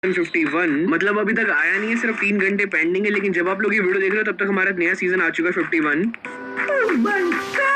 51 मतलब अभी तक आया नहीं है, सिर्फ 3 घंटे पेंडिंग है। लेकिन जब आप लोग ये वीडियो देख रहे हो तब तक हमारा नया सीजन आ चुका है 51।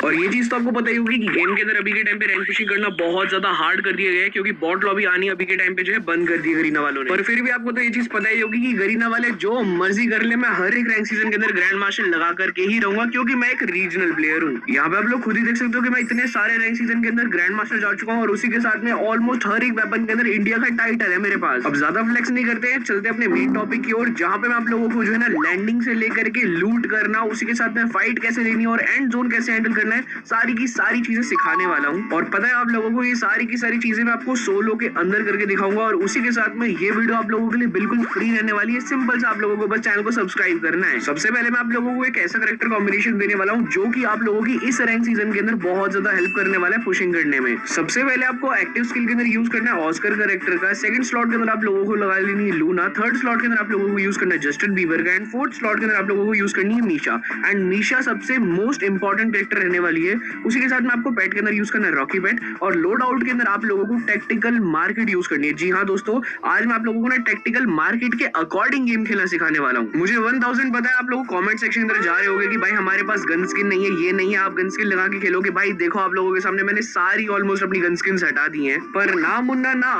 और ये चीज तो आपको पता ही होगी कि गेम के अंदर अभी के टाइम पे रैंक पुशिंग करना बहुत ज्यादा हार्ड कर दिया गया है, क्योंकि बॉट लॉबी आनी अभी के टाइम पे जो है बंद कर दी है गरीना वालों ने। पर फिर भी आपको तो ये चीज पता ही होगी कि गरीना वाले जो मर्जी कर ले, मैं हर एक रैंक सीजन के अंदर ग्रैंड मास्टर लगा करके ही रहूंगा, क्योंकि मैं एक रीजनल प्लेयर हूँ। यहाँ पे आप लोग खुद ही देख सकते हो कि मैं इतने सारे रैंक सीजन के अंदर ग्रैंड मास्टर जा चुका हूँ, और उसी के साथ में ऑलमोस्ट हर एक वेपन के अंदर इंडिया का टाइटल है मेरे पास। अब ज्यादा फ्लेक्स नहीं करते हैं, चलते अपने मेन टॉपिक की ओर, जहाँ पे मैं आप लोगों को जो है ना लैंडिंग से लेकर के लूट करना, उसी के साथ में फाइट कैसे लेनी और एंड जोन कैसे हैंडल करना है, सारी की सारी चीजें सिखाने वाला हूँ। और पता है आप लोगों को, ये सारी की सारी चीजें मैं आपको सोलो के अंदर करके दिखाऊंगा, और उसी के साथ में ये वीडियो आप लोगों के लिए बिल्कुल फ्री रहने वाली है। सिंपल से आप लोगों को बस चैनल को सब्सक्राइब करना है। सबसे पहले मैं आप लोगों को एक ऐसा कैरेक्टर कॉम्बिनेशन देने वाला हूँ जो कि आप लोगों की इस रैंक सीजन के अंदर बहुत ज्यादा हेल्प करने वाला है पुशिंग करने में। सबसे पहले आपको एक्टिव स्किल के अंदर यूज करना है ऑस्कर कैरेक्टर का। सेकंड स्लॉट के अंदर आप लोगों को लगा लेनी है लूना। थर्ड स्लॉट के अंदर आप लोगों को यूज करना है जस्टिन बीबर का। एंड फोर्थ स्लॉट के अंदर आप लोगों को यूज करनी है मीशा। एंड मीशा सबसे मोस्ट इंपॉर्टेंट कैरेक्टर रहने वाली है। उसी के साथ में आपको पेट के अंदर यूज करना है रॉकी पेट। और लोड आउट के अंदर आप लोगों को टैक्टिकल मार्केट यूज करनी है। जी हाँ दोस्तों, आज मैं आप लोगों को ना टैक्टिकल मार्केट के अकॉर्डिंग गेम खेलना सिखाने वाला हूँ। मुझे 1000 पता है आप लोग कमेंट सेक्शन के अंदर जा रहे होंगे कि भाई हमारे पास गन स्किन नहीं है, ये नहीं है, आप गन स्किन लगा के खेलोगे। भाई देखो, आप लोगों के सामने मैंने सारी ऑलमोस्ट अपनी गन स्किन हटा दी है, पर ना मुन्ना ना,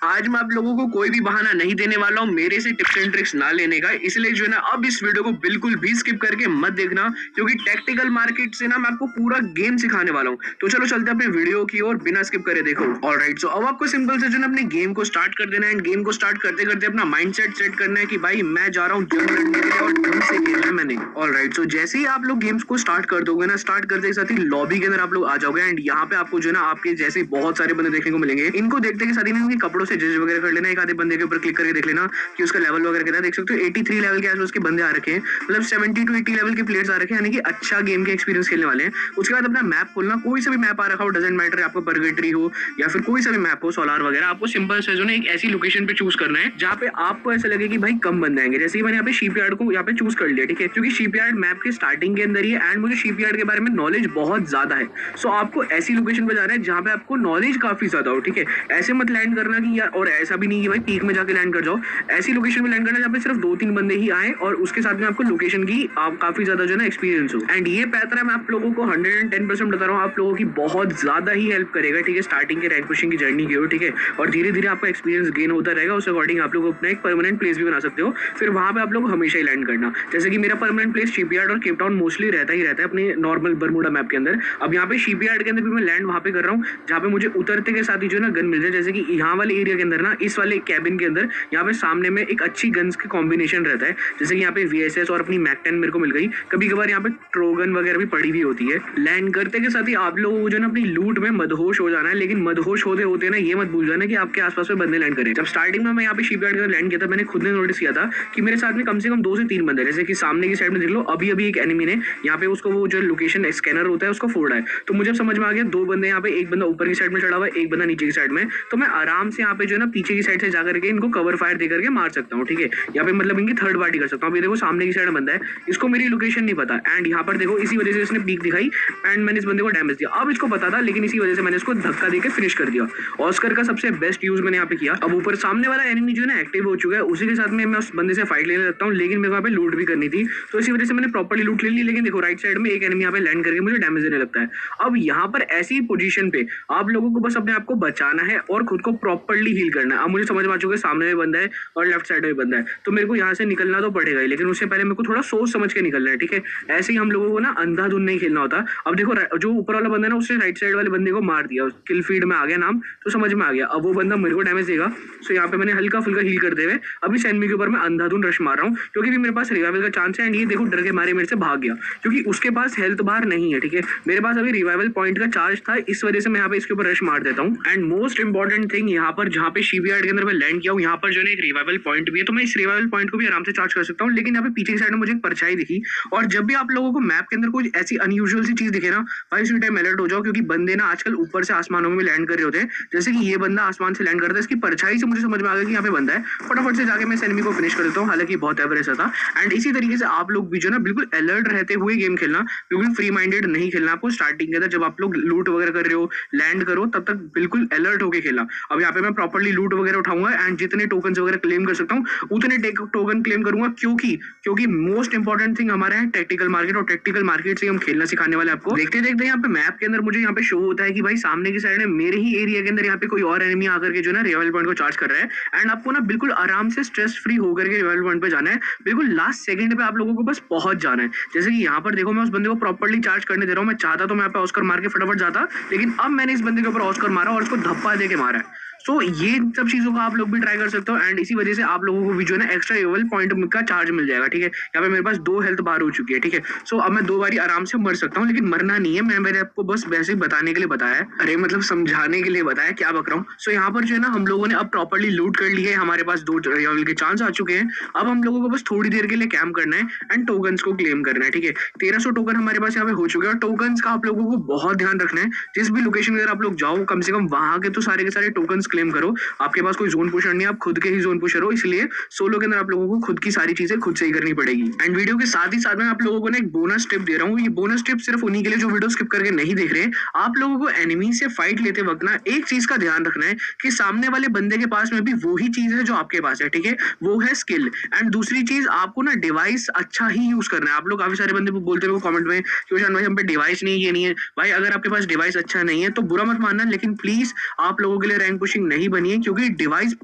आज मैं आप लोगों को कोई भी बहाना नहीं देने वाला हूँ मेरे से टिप्स एंड ट्रिक्स ना लेने का। इसलिए जो है ना अब इस वीडियो को बिल्कुल भी स्किप करके मत देखना, क्योंकि टैक्टिकल मार्केट से ना मैं आपको पूरा गेम सिखाने वाला हूँ। तो चलो चलते हैं अपने वीडियो की ओर बिना स्किप करे। देखो ऑलराइट, सो अब आपको सिंपल से जो है अपने गेम को स्टार्ट कर देना है। एंड गेम को स्टार्ट करते करते अपना माइंडसेट सेट करना है कि भाई मैं जा रहा हूँ जंग लड़ने के लिए और जंग से खेलना है मैंने। ऑलराइट, सो जैसे ही आप लोग गेम्स को स्टार्ट कर दोगे ना, स्टार्ट करते के साथ ही लॉबी के अंदर आप लोग आ जाओगे। एंड यहाँ पे आपको जो है ना आपके जैसे बहुत सारे बंदे देखने को मिलेंगे। इनको देखते के साथ ही इनके कपड़ों से जज वगैरह कर लेना। एक आधे बंदे के ऊपर क्लिक करके देख लेना कि उसका लेवल वगैरह कितना है। देख सकते हो 83 लेवल के आसपास के बंदे आ रखे हैं, मतलब 70 to 80 लेवल के प्लेयर्स आ रखे हैं, यानी कि अच्छा गेम के एक्सपीरियंस खेलने वाले हैं। उसके बाद अपना मैप खोलना, कोई सा भी मैप आ रखा हो, डजंट मैटर, आपको परगेटरी हो या फिर कोई सा भी मैप हो, सोलार वगैरह, आपको सिंपल से जो ना एक ऐसी लोकेशन पे चूज करना है जहाँ पे आपको ऐसा लगे कि भाई कम बंदे आएंगे। जैसे मैंने यहाँ पे शिपयार्ड को यहाँ पे चूज कर लिया, ठीक है, क्योंकि शिपयार्ड मैप के स्टार्टिंग के अंदर ही है एंड मुझे शिपयार्ड के बारे में नॉलेज बहुत ज्यादा है। सो आपको ऐसी लोकेशन पे जाना है जहाँ पे आपको नॉलेज काफी ज्यादा हो, ठीक है। ऐसे मत लैंड करना कि यार, और ऐसा भी नहीं कि भाई पीक में जाके लैंड कर जाओ। ऐसी लोकेशन में लैंड करना जहाँ पे सिर्फ 2-3 बंदे ही आए और उसके साथ में आपको लोकेशन की काफी ज्यादा जो है ना एक्सपीरियंस हो। एंड ये पैटर्न मैं आप लोगों को 110% बता रहा हूँ, आप लोगों की बहुत ज्यादा ही हेल्प करेगा, ठीक है, स्टार्टिंग के रैंक पुशिंग की जर्नी की ओर, ठीक है। और धीरे धीरे आपका एक्सपीरियंस गेन होता रहेगा, उस अकॉर्डिंग आप लोग अपना एक परमानेंट प्लेस भी बना सकते हो। फिर वहां पे आप लोग हमेशा ही लैंड करना। जैसे कि मेरा परमानेंट प्लेस शिपयार्ड और केप टाउन मोस्टली रहता ही रहता है अपने नॉर्मल बरमूडा मैप के अंदर। अब यहाँ पे शिपयार्ड के अंदर भी मैं लैंड वहां पे कर रहा हूँ जहाँ पे मुझे उतरते के साथ ही जो है ना गन मिल जाए। जैसे कि यहाँ वाले एरिया के अंदर ना, इस वाले कैबिन के अंदर यहाँ पे सामने में एक अच्छी गन्स की कॉम्बिनेशन रहता है। जैसे कि यहाँ पे VSS और अपनी मैक 10 मेरे को मिल गई। कभी कभार यहाँ पे ट्रोगन वगैरह भी पड़ी हुई होती है। लैंड करते के साथ ही आप लोगों को जो ना अपनी लूट में मदहोश हो जाना है, लेकिन मदहोश होते होते ना ये मत भूल जाना कि आपके आसपास में बंदे लैंड करें। जब स्टार्टिंग में मैं यहाँ पे शिपयार्ड के लैंड किया था, मैंने खुद ने नोटिस किया था कि मेरे साथ में कम से कम 2 से 3 बंदे, जैसे कि सामने की साइड में देख लो, अभी अभी एक एनिमी ने यहाँ पे उसको वो जो लोकेशन स्कैनर होता है उसको फोड़ा है। तो मुझे समझ में आ गया 2 बंदे यहाँ पे, एक बंदा ऊपर की साइड में चढ़ा हुआ है, एक बंदा नीचे की साइड में। तो मैं आराम से यहाँ पे जो है ना पीछे की साइड से जाकर के इनको कवर फायर दे करके मार सकता हूँ, ठीक है। यहाँ पे मतलब इनकी थर्ड पार्टी कर सकता हूँ। देखो सामने की साइड में बंदा है, इसको मेरी लोकेशन नहीं पता एंड यहाँ पर देखो इसी वजह से इसने पीक दिखाई एंड मैंने इस बंदे को डैमेज दिया। अब इसको पता था, लेकिन इसी वजह से मैंने इसको धक्का देकर फिनिश कर दिया। ऑस्कर का सबसे बेस्ट यूज मैंने यहाँ पे किया। अब ऊपर सामने वाला एनिमी जो है ना एक्टिव हो चुका है, उसी के साथ में मैं उस बंदे से फाइट लेने लगता हूँ, लेकिन मेरे को यहाँ पे लूट भी करनी थी, तो इसी वजह से मैंने प्रॉपर्ली लूट ले ली। लेकिन देखो राइट साइड में एक एनिमी यहाँ पे लैंड करके मुझे डैमेज देने लगता है। अब यहाँ पर ऐसी पोजीशन पे आप लोगों को बस अपने आप को बचाना है और खुद को प्रॉपर्ली हील करना है। अब मुझे समझ में आ चुका है सामने में बंदा है और लेफ्ट साइड में बंदा है, तो मेरे को यहाँ से निकलना तो पड़ेगा ही, लेकिन उससे पहले मेरे को थोड़ा सोच समझ के निकलना है, ठीक है। ऐसे ही हम लोगों को ना अंधाधुन नहीं खेलना होता। अब देखो जो ऊपर वाला बंदा है ना, उसने राइट साइड वाले बंदे को मार दिया, किल फीड में आ गया नाम, तो समझ में आ गया। अब वो बंदा मेरे को डैमेज देगा, सो यहाँ पे मैंने हल्का फुल्का हील करते हुए अभी एनिमी के ऊपर मैं अंधाधुन रश मार रहा हूँ, क्योंकि भी मेरे पास रिवाइवल का चांस है। एंड ये देखो डर के मारे मेरे से भाग गया, क्योंकि उसके पास हेल्थ बार नहीं है, ठीक है। मेरे पास अभी रिवाइवल पॉइंट का चार्ज था, इस वजह से मैं यहाँ पे इसके ऊपर रश मार देता हूँ। एंड मोस्ट इंपॉर्टेंट थिंग, यहाँ पर जहाँ पे शिपयार्ड के अंदर मैं लैंड किया हूँ, यहाँ पर जो है एक रिवाइवल पॉइंट भी है, तो मैं इस रिवाइवल पॉइंट को भी आराम से चार्ज कर सकता हूँ। लेकिन यहाँ पे पीछे की साइड में मुझे एक परछाई दिखी, और जब भी आप लोगों को मैप के अंदर कोई ऐसी अनयूजुअल सी चीज दिखे ना, भाई उसी टाइम अलर्ट हो जाओ, क्योंकि बंदे ना आजकल ऊपर से आसमानों में लैंड कर रहे होते हैं। जैसे कि ये बंदा आसमान से लैंड करता है, इसकी परछाई से मुझे समझ में आ गया कि यहाँ पे बंदा है। फटाफट से जाके मैं इस एनिमी को फिनिश कर देता हूँ, हालांकि बहुत एवरेज था। एंड इसी तरीके से आप लोग भी जो ना बिल्कुल अलर्ट रहते हुए गेम खेलना, बिल्कुल फ्री माइंडेड नहीं खेलना। आपको स्टार्टिंग के अंदर जब आप लोग लूट वगैरह कर रहे हो, लैंड करो, तब तक बिल्कुल अलर्ट होके खेलना। अब यहाँ पे मैं प्रॉपर्ली लूट वगैरह उठाऊंगा एंड जितने टोकन वगैरह क्लेम कर सकता हूँ उतने टोकन क्लेम करूंगा, क्योंकि मोस्ट इंपॉर्टेंट थिंग हमारा है टैक्टिकल मार्केट, और टैक्टिकल मार्केट से हम खेलना सिखाने वाले आपको। देखते देखते यहाँ पे मैप के अंदर मुझे यहाँ पे शो होता है कि भाई सामने की साइड में मेरे ही एरिया के अंदर यहाँ पे कोई और एनिमी आकर के जो ना रिवाइवल पॉइंट को चार्ज कर रहा है एंड आपको ना बिल्कुल आराम से स्ट्रेस फ्री होकर के रिवाइवल पॉइंट पे जाना है। बिल्कुल लास्ट सेकंड पे आप लोगों को बस पहुंच जाना है। जैसे कि यहाँ पर देखो मैं उस बंदे को प्रॉपर्ली चार्ज करने दे रहा हूँ। मैं चाहता तो मैं यहाँ पे ऑस्कर मार के फटाफट जाता, लेकिन अब मैंने इस बंदे के ऊपर ऑस्कर मारा और उसको धप्पा दे के मारा है। सो ये सब चीजों का आप लोग भी ट्राई कर सकते हो एंड इसी वजह से आप लोगों को भी जो है ना एक्स्ट्रा रिवाइवल पॉइंट का चार्ज मिल जाएगा। ठीक है, यहाँ पे मेरे पास 2 हेल्थ बार हो चुकी है। ठीक है, सो अब मैं 2 बारी आराम से मर सकता हूँ, लेकिन मरना नहीं है। मैंने आपको बस वैसे ही बताने के लिए बताया है, अरे मतलब समझाने के लिए बताया, क्या बक रहा हूँ। सो यहाँ पर जो है ना हम लोगों ने अब प्रॉपर्ली लूट कर ली है, हमारे पास 2 रिवाइवल के चांस आ चुके हैं। अब हम लोगों को बस थोड़ी देर के लिए कैंप करना है एंड टोकन को क्लेम करना है। ठीक है, 1300 टोकन हमारे पास यहाँ पे हो चुके हैं और टोकन का आप लोगों को बहुत ध्यान रखना है। जिस भी लोकेशन अगर आप लोग जाओ कम से कम वहां के तो सारे के सारे टोकन क्लेम करो। आपके पास कोई जोन पुशर नहीं, आप खुद के ही जोन पुशर हो, इसलिए सोलो के अंदर आप लोगों को खुद की सारी चीजें खुद से ही करनी पड़ेगी। एंड वीडियो के साथ ही साथ में आप लोगों को ना एक बोनस टिप दे रहा हूँ। ये बोनस टिप सिर्फ उन्हीं के लिए जो वीडियो स्किप करके नहीं देख रहे। आप लोगों को एनिमी से फाइट लेते वक्त ना एक चीज का ध्यान रखना है कि सामने वाले बंदे के पास में भी वही चीज है जो आपके पास है। ठीक है, वो है स्किल। एंड दूसरी चीज, आपको ना डिवाइस अच्छा ही यूज करना है। आप लोग काफी सारे बंदे बोलते हैं कमेंट में कि भाई हम पे डिवाइस नहीं, ये नहीं है। भाई अगर आपके पास डिवाइस अच्छा नहीं है तो बुरा मत मानना, लेकिन प्लीज आप लोगों के लिए रैंक पुशिंग नहीं बनी है, क्योंकि डिवाइस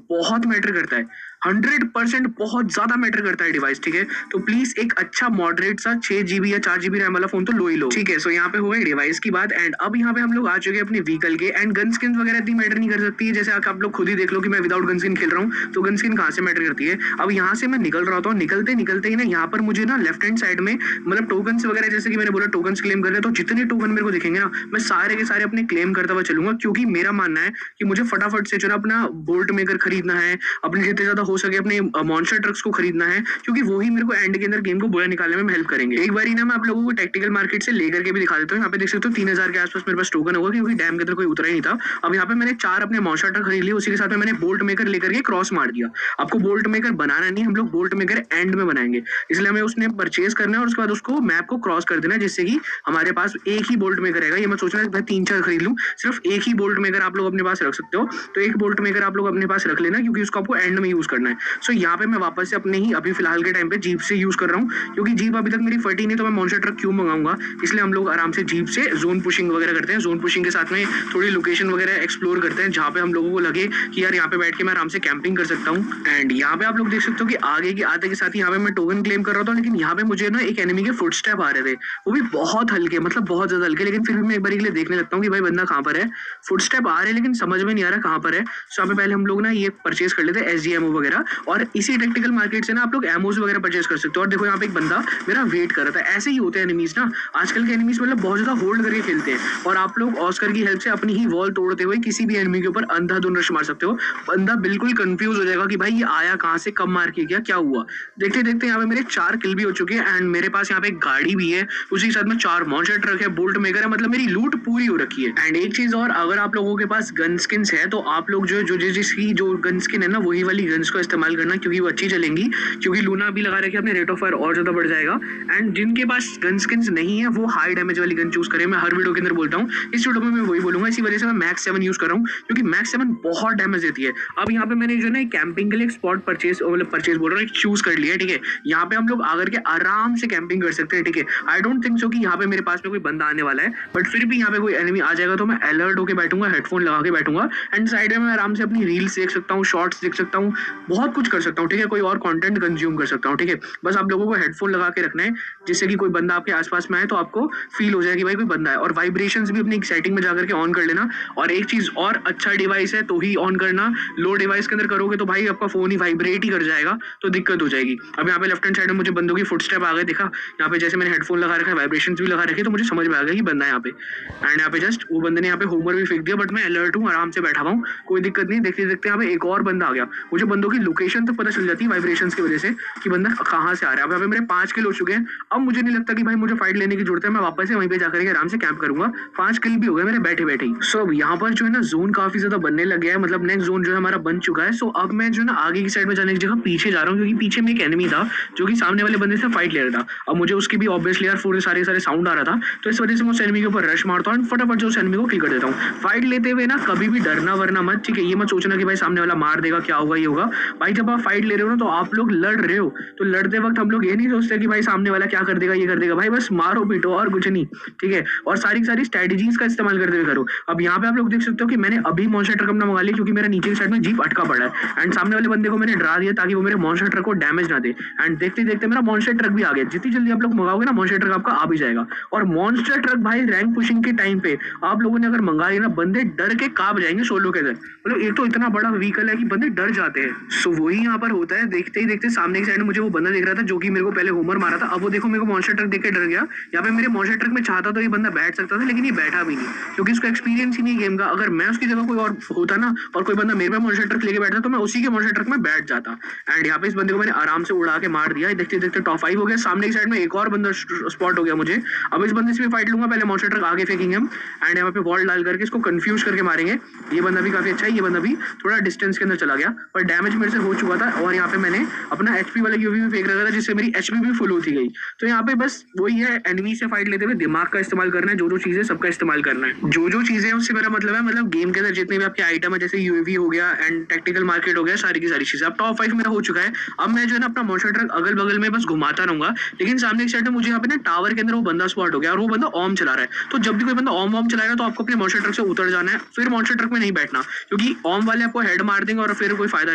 बहुत मैटर करता है। 100% बहुत ज्यादा मैटर करता है डिवाइस। ठीक है, तो प्लीज एक अच्छा मॉडरेट सा 6 GB या 4 GB रैम वाला फोन तो लो ही लो। ठीक है, सो यहाँ पे हो गई डिवाइस की बात। एंड अब यहाँ पे हम लोग आ चुके हैं अपने व्हीकल के। एंड गन स्किन वगैरह इतनी मैटर नहीं कर सकती है, जैसे आप लोग खुद ही देख लो कि मैं विदाउट गन स्किन खेल रहा हूँ, तो गन स्किन कहाँ से मैटर करती है। अब यहाँ से मैं निकल रहा हूँ, निकलते निकलते ही ना यहाँ पर मुझे ना लेफ्ट हैंड साइड में मतलब टोकन वगैरह, जैसे कि मैंने बोला टोकन क्लेम कर रहे, तो जितने टोकन मेरे को दिखेंगे ना मैं सारे के सारे अपने क्लेम करता हुआ चलूंगा, क्योंकि मेरा मानना है कि मुझे फटाफट से जो ना अपना बोल्ट मेकर खरीदना है, अपने जितने ज्यादा हो सके अपने मॉन्स्टर ट्रक्स को खरीदना है, क्योंकि वो ही मेरे को एंड के अंदर गेम को बुरा निकालने में हेल्प करेंगे। एक बार ना मैं आप लोगों को टैक्टिकल मार्केट से लेकर के भी दिखा देता हूँ। यहाँ पे देख सकते हो 3000 के आसपास मेरे पास टोकन होगा, क्योंकि डैम के अंदर कोई उतरा ही नहीं था। अब यहाँ पे मैंने 4 अपने मॉन्स्टर ट्रक खरीद लिए, उसी के साथ में मैंने बोल्ट मेकर लेकर के क्रॉस मार दिया। आपको बोल्ट मेकर बनाना नहीं, हम लोग बोल्ट मेकर एंड में बनाएंगे, इसलिए हमें उसने परचेज करना है और उसके बाद उसको मैप को क्रॉस कर देना है, जिससे कि हमारे पास एक ही बोल्ट मेकर रहेगा। ये मत सोचना मैं 3-4 खरीद लूँ, सिर्फ एक ही बोल्ट मेकर आप लोग अपने पास रख सकते हो। तो एक बोल्ट मेकर आप लोग अपने पास रख लेना, क्योंकि उसको आपको एंड में यूज करना है। सो यहाँ पे मैं वापस से अपने ही अभी फिलहाल के टाइम पे जीप से यूज कर रहा हूँ, क्योंकि जीप अभी तक मेरी फटी नहीं, तो मैं मॉन्स्टर ट्रक क्यों मंगाऊंगा। इसलिए हम लोग आराम से जीप से जोन पुशिंग वगैरह करते हैं। जोन पुशिंग के साथ में थोड़ी लोकेशन वगैरह एक्सप्लोर करते हैं, जहाँ पे हम लोगों को लगे कि यार यहाँ पे बैठ के मैं आराम से कैंपिंग कर सकता हूँ। एंड यहाँ पे आप लोग देख सकते हो कि आगे के आते के साथ यहाँ पे मैं टोकन क्लेम कर रहा था, लेकिन यहाँ पे मुझे ना एक एनिमी के फुटस्टेप आ रहे थे, वो भी बहुत हल्के, मतलब बहुत ज्यादा हल्के, लेकिन फिर भी मैं एक बार के लिए देखने लगता हूँ कि भाई बंदा कहाँ पर है। फुटस्टेप आ रहे हैं लेकिन समझ में नहीं आ रहा कहाँ पर है। सो यहाँ पे पहले हम लोग ना ये परचेज कर लेते हैं SG वगैरह, और इसी टैक्टिकल मार्केट से ना आप लोग एमोज वगैरह परचेज कर सकते हो। और देखो यहाँ पे एक बंदा मेरा वेट कर रहा था। ऐसे ही होते हैं एनिमीज ना, आजकल के एनिमीज मतलब बहुत ज्यादा होल्ड करके खेलते हैं, और आप लोग ऑस्कर की हेल्प से अपनी ही वॉल तोड़ते हुए किसी भी एनिमी के ऊपर अंधाधुंध रश मार सकते हो। बंदा बिल्कुल कंफ्यूज हो जाएगा कि भाई ये आया कहाँ से, कब मार के गया, क्या हुआ। देखते देखते यहाँ पे मेरे 4 किल भी हो चुके हैं एंड मेरे पास यहाँ पे एक गाड़ी भी है, उसी के साथ में 4 मॉन्स्टर ट्रक है, बोल्ट मेकर है, मतलब मेरी लूट पूरी हो रखी है। एंड एक चीज और, अगर आप लोगों के पास गन स्किन्स है तो आप लोग जो जिसकी जो गन स्किन है ना वही वाली गन्स को इस्तेमाल करना, क्योंकि वो अच्छी चलेंगी, क्योंकि लूना भी लगा रखे अपने रेट ऑफ फायर और ज्यादा बढ़ जाएगा। एंड जिनके पास गन स्किन्स नहीं है वो हाई डैमेज वाली गन चूज करें। मैं हर वीडियो के अंदर बोलता हूँ, इस वीडियो में मैं वही बोलूंगा। इसी वजह से मैं मैक्स 7 यूज कर रहा हूँ, क्योंकि मैक्स 7 बहुत डैमेज देती है। अब यहाँ पे मैंने जो है कैंपिंग के लिए एक स्पॉट परचेज बोल रहा हूँ, एक चूज कर लिया। ठीक है, यहाँ पे हम लोग आकर के आराम से कैंपिंग कर सकते हैं। ठीक है, आई डोंट थिंक सो कि यहाँ पे मेरे पास में कोई बंदा आने वाला है, बट फिर भी यहाँ पे कोई एनिमी आ जाएगा तो मैं अलर्ट होकर बैठूंगा, हेडफोन लगा के बैठूंगा एंड साइड में मैं आराम से अपनी रील्स देख सकता हूँ, शॉर्ट्स देख सकता हूँ, बहुत कुछ कर सकता हूँ। ठीक है, कोई और कंटेंट कंज्यूम कर सकता हूँ। ठीक है, बस आप लोगों को हेडफोन लगा के रखना है, जिससे कि कोई बंदा आपके आसपास में आए तो आपको फील हो जाए कि भाई कोई बंदा है। और वाइब्रेशंस भी अपनी सेटिंग में जाकर के ऑन कर लेना। और एक चीज और, अच्छा डिवाइस है तो ही ऑन करना, लो डिवाइस के अंदर करोगे तो भाई आपका फोन ही वाइब्रेट ही कर जाएगा, तो दिक्कत हो जाएगी। अब यहाँ पे लेफ्ट हैंड साइड में मुझे बंदों की फुटस्टेप आ गए, देखा यहाँ पे जैसे मैंने हेडफोन लगा रखा है, वाइब्रेशंस भी लगा रखे, तो मुझे समझ में आ गया कि बंदा है यहाँ पे। एंड यहाँ पे जस्ट वो बंदे ने यहाँ पे होमर भी फेंक दिया, बट मैं अलर्ट हूँ, आराम से बैठा हुआ हूँ, कोई दिक्कत नहीं। देखते देखते यहाँ पे एक और बंदा आ गया। मुझे बंदों की लोकेशन तो पता चल जाती है वाइब्रेशंस की वजह से कि बंदा कहाँ से आ रहा है। अब यहाँ पे मेरे 5 किल हो चुके हैं। अब मुझे नहीं लगता कि भाई मुझे फाइट लेने की जरूरत है, मैं वापस से वहीं पे जाकर के आराम से कैंप करूंगा। 5 किल भी हो गए मेरे बैठे बैठे ही। सो अब यहाँ पर जो है ना जोन काफी ज्यादा बनने लग गया है, मतलब नेक्स्ट जोन जो है हमारा बन चुका है। सो अब मैं जो है ना आगे की साइड में जाने की जगह पीछे जा रहा हूँ, क्योंकि पीछे में एक एनिमी था जो कि सामने वाले बंदे से फाइट ले रहा था। अब मुझे उसकी भी ऑब्वियसली यार पूरे सारे साउंड आ रहा था, तो इस वजह से मैं उस एनिमी के ऊपर रश मारता हूँ, फटाफट जो उस एनिमी को किल कर देता हूँ। फाइट लेते हुए ना कभी भी डरना वरना मत, ठीक है? ये मत सोचना कि भाई सामने वाला मार देगा, क्या होगा ये होगा। भाई जब आप फाइट ले रहे हो ना, तो आप लोग लड़ रहे हो, तो लड़ते वक्त हम लोग ये नहीं सोचते कि भाई सामने वाला क्या कर देगा, ये कर देगा। भाई बस मारो पीटो और कुछ नहीं, ठीक है? और सारी स्ट्रेटजीज का इस्तेमाल करते हुए करो। अब यहाँ पे आप लोग देख सकते हो कि मैंने अभी मॉन्स्टर ट्रक अपना मंगा लिया, क्योंकि मेरा नीचे की साइड में जीप अटका पड़ा है एंड सामने वाले बंदे को मैंने डरा दिया ताकि वो मेरे मॉन्स्टर ट्रक को डैमेज ना दे। एंड देखते देखते मेरा मॉन्स्टर ट्रक भी आ गया। जितनी जल्दी आप लोग मंगाओगे ना, मॉन्स्टर ट्रक आपका आ भी जाएगा। और मॉन्स्टर ट्रक भाई रैंक पुशिंग के टाइम पे आप लोगों ने अगर मंगा लिया ना, बंदे डर के कांप जाएंगे सोलो के अंदर। मतलब एक तो इतना बड़ा व्हीकल है कि बंदे डर जाते हैं। सो वही यहाँ पर होता है। देखते ही देखते सामने की साइड में मुझे वो बंदा दिख रहा था जो कि मेरे को पहले होमर मारा था। अब वो देखो मेरे को मॉन्स्टर ट्रक देख के डर गया। यहाँ पे मेरे मॉन्स्टर ट्रक में चाहता तो ये बंदा बैठ सकता था, लेकिन ये बैठा भी नहीं, क्योंकि उसका एक्सपीरियंस ही नहीं गेम का। अगर मैं उसकी जगह कोई और होता ना, और कोई बंदा मेरे पे मॉन्स्टर ट्रक लेके बैठता, तो मैं उसी के मॉन्स्टर ट्रक में बैठ जाता। एंड यहाँ पे इस बंदे को मैंने आराम से उड़ा के मार दिया। देखते देखते टॉप 5 हो गया। सामने की साइड में एक और बंदा स्पॉट हो गया मुझे। अब इस बंदे से भी फाइट लूंगा। पहले मॉन्स्टर ट्रक आगे फेंकेंगे हम एंड यहाँ पे वॉल डाल करके इसको कंफ्यूज करके मारेंगे। ये बंदा भी काफी अच्छा है। ये बंदा भी थोड़ा डिस्टेंस के अंदर चला गया, पर डैमेज मेरे से हो चुका था। और यहाँ पे मैंने अपना एचपी वाला यूवी भी फेंक रखा था, जिससे मेरी एचपी भी फुल होती गई। तो यहाँ पे बस वही है, एनिमी से फाइट लेते हुए दिमाग का इस्तेमाल करना है। जो चीजें सबका इस्तेमाल करना है। जो चीजें हैं उससे मेरा मतलब है, मतलब गेम के अंदर जितने भी आपके आइटम है, जैसे यूएवी हो गया एंड टैक्टिकल मार्केट हो गया, सारी की सारी चीजें। अब टॉप 5 मेरा हो चुका है। अब मैं जो है ना अपना मॉन्स्टर ट्रक अगल बगल में बस घुमाता रहूंगा। लेकिन सामने एक साइड में मुझे यहाँ पे ना टावर के अंदर वो बंदा स्पॉट हो गया, और वो बंदा ओम चला रहा है। तो जब भी कोई बंदा ओम चलाएगा तो आपको अपने मॉन्स्टर ट्रक से उतर जाना है, फिर मॉन्स्टर ट्रक में नहीं बैठना, क्योंकि ओम वाले आपको हेड मार देंगे और फिर कोई फायदा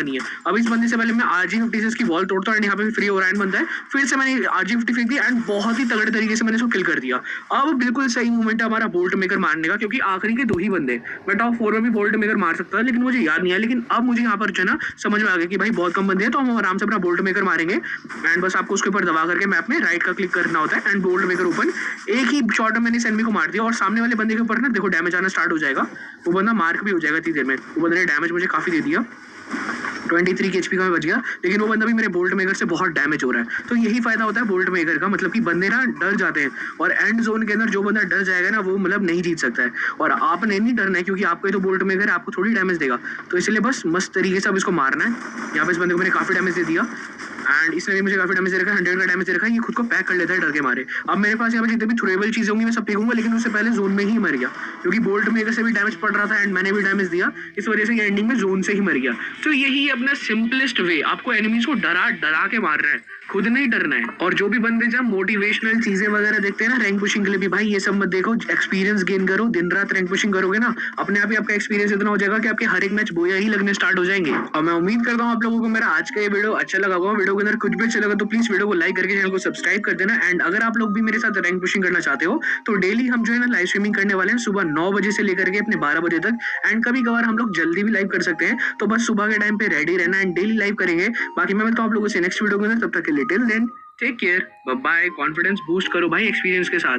नहीं है। अब इस बंदे से पहले मैं RG50 से इसकी वॉल तोड़ता हूँ एंड यहाँ पे फ्री ओरायन बनता है। फिर से मैंने RG50 फेंक दिया एंड बहुत ही तगड़े तरीके से मैंने इसको किल कर दिया। अब बिल्कुल सही मूवमेंट है हमारा बोल्ट मेकर मारने का, क्योंकि आखिरी के 2 ही बंदे। मैं टॉप 4 में भी बोल्ट मेकर मार सकता था, लेकिन मुझे याद नहीं है। लेकिन अब मुझे यहाँ पर जो है ना समझ में आ गया कि भाई बहुत कम बंदे हैं, तो हम आराम से अपना बोल्ट मेकर मारेंगे। एंड बस आपको उसके ऊपर दबा करके मैप में राइट का क्लिक करना होता है एंड बोल्ट मेकर ओपन। एक ही शॉट में मैंने इस एनिमी को मार दिया, और सामने वाले बंदे के ऊपर ना देखो डैमेज आना स्टार्ट हो जाएगा। वो बंदा मार्क भी हो जाएगा इतनी देर में। वो बंदे ने डैमेज मुझे काफी दे दिया। 23 की HP का मैं बच गया, लेकिन वो बंदा भी मेरे बोल्ट मेकर से बहुत डैमेज हो रहा है। तो यही फायदा होता है बोल्ट मेकर का, मतलब कि बंदे ना डर जाते हैं। और एंड जोन के अंदर जो बंदा डर जाएगा ना, वो मतलब नहीं जीत सकता है। और आपने नहीं डरना है, क्योंकि आपको तो बोल्ट मेकर है, आपको थोड़ी डैमेज देगा। तो इसलिए बस मस्त तरीके से अब इसको मारना है। यहाँ पे इस बंदे को मैंने काफी डैमेज दे दिया एंड इसने भी मुझे काफी डैमेज दे रखा है। 100 का डैमेज दे रखा है। ये खुद को पैक कर लेता है डर के मारे। अब मेरे पास यहाँ पे जितने भी थ्रोएबल चीजें होंगी मैं सब फेंकूंगा, लेकिन उससे पहले जोन में ही मर गया, क्योंकि बोल्ट मेकर से भी डैमेज पड़ रहा था एंड मैंने भी डैमेज दिया। इस वजह से ये एंडिंग में जोन से ही मर गया। तो यही अपना सिंपलेस्ट वे, आपको एनिमीज को डरा के मारना है, खुद नहीं डरना है। और जो भी बंदे जब मोटिवेशनल चीजें वगैरह देखते हैं ना रैंक पुशिंग के लिए भी, भाई ये सब मत देखो, एक्सपीरियंस गेन करो। दिन रात रैंक पुशिंग करोगे ना, अपने आप ही आपका एक्सपीरियंस इतना हो जाएगा कि आपके हर एक मैच बोया ही लगने स्टार्ट हो जाएंगे। और मैं उम्मीद करता हूँ आप लोगों को मेरा आज का ये वीडियो अच्छा लगा होगा। वीडियो के अंदर कुछ भी अच्छा लगा तो प्लीज वीडियो को लाइक करके चैनल को सब्सक्राइब कर देना। एंड अगर आप लोग भी मेरे साथ रैंक पुशिंग करना चाहते हो, तो डेली हम जो है ना लाइव स्ट्रीमिंग करने वाले हैं, सुबह 9 बजे से लेकर के अपने 12 बजे तक। एंड कभी कभार हम लोग जल्दी भी लाइव कर सकते हैं, तो बस सुबह के टाइम पे रेडी रहना एंड डेली लाइव करेंगे। बाकी मैं मिलता हूँ आप लोगों से नेक्स्ट वीडियो के अंदर, तब तक के लिए till then take care, bye bye. Confidence boost करो भाई एक्सपीरियंस के साथ।